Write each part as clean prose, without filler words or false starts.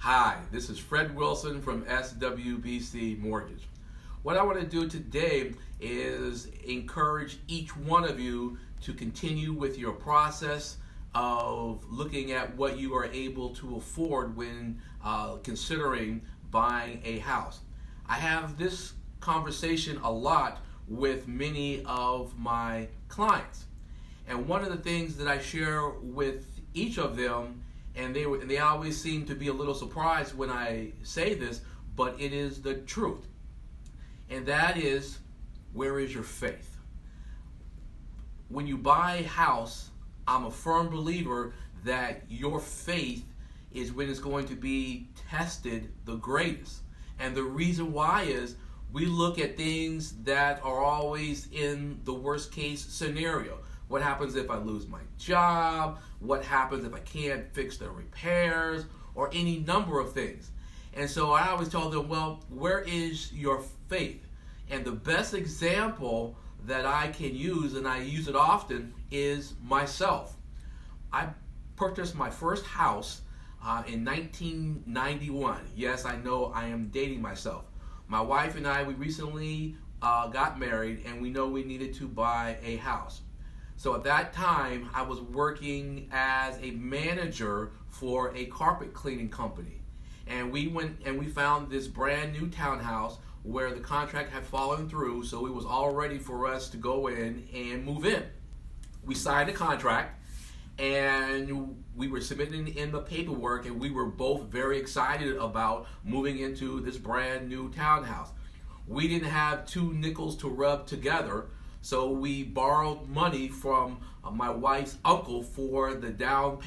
Hi, this is Fred Wilson from SWBC Mortgage. What I want to do today is encourage each one of you to continue with your process of looking at what you are able to afford when considering buying a house. I have this conversation a lot with many of my clients, and one of the things that I share with each of them, and they always seem to be a little surprised when I say this, but it is the truth. And that is, where is your faith? When you buy a house, I'm a firm believer that your faith is when it's going to be tested the greatest. And the reason why is we look at things that are always in the worst case scenario. What happens if I lose my job? What happens if I can't fix the repairs? Or any number of things. And so I always tell them, well, where is your faith? And the best example that I can use, and I use it often, is myself. I purchased my first house in 1991. Yes, I know I am dating myself. My wife and I, we recently got married, and we know we needed to buy a house. So at that time, I was working as a manager for a carpet cleaning company. And we went and we found this brand new townhouse where the contract had fallen through, so it was all ready for us to go in and move in. We signed a contract, and we were submitting in the paperwork, and we were both very excited about moving into this brand new townhouse. We didn't have two nickels to rub together, so we borrowed money from my wife's uncle for the down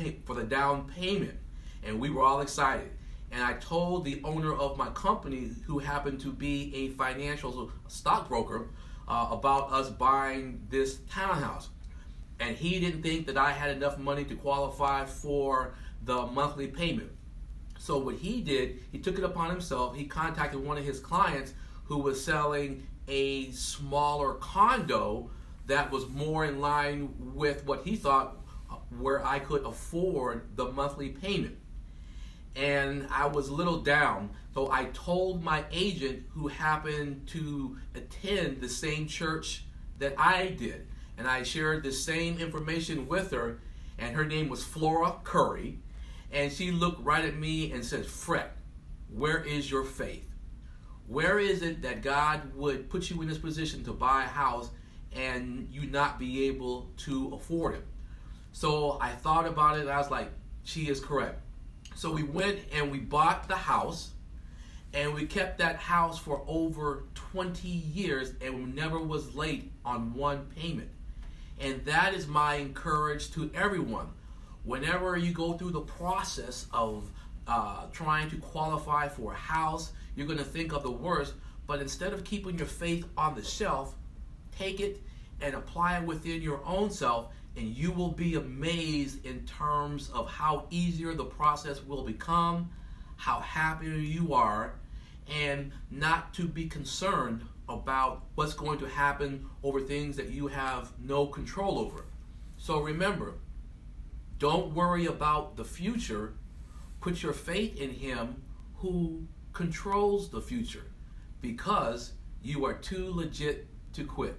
payment, and we were all excited. And I told the owner of my company, who happened to be a financial stockbroker, about us buying this townhouse. And he didn't think that I had enough money to qualify for the monthly payment. So what he did, he took it upon himself. He contacted one of his clients who was selling a smaller condo that was more in line with what he thought where I could afford the monthly payment. And I was a little down, so I told my agent, who happened to attend the same church that I did, and I shared the same information with her, and her name was Flora Curry, and she looked right at me and said, Fred, where is your faith? Where is it that God would put you in this position to buy a house and you not be able to afford it? So I thought about it, and I was like, she is correct. So we went and we bought the house, and we kept that house for over 20 years, and we never was late on one payment. And that is my encourage to everyone. Whenever you go through the process of trying to qualify for a house, you're going to think of the worst, but instead of keeping your faith on the shelf, take it and apply it within your own self, and you will be amazed in terms of how easier the process will become, how happier you are, and not to be concerned about what's going to happen over things that you have no control over. So remember, don't worry about the future. Put your faith in Him who controls the future, because you are too legit to quit.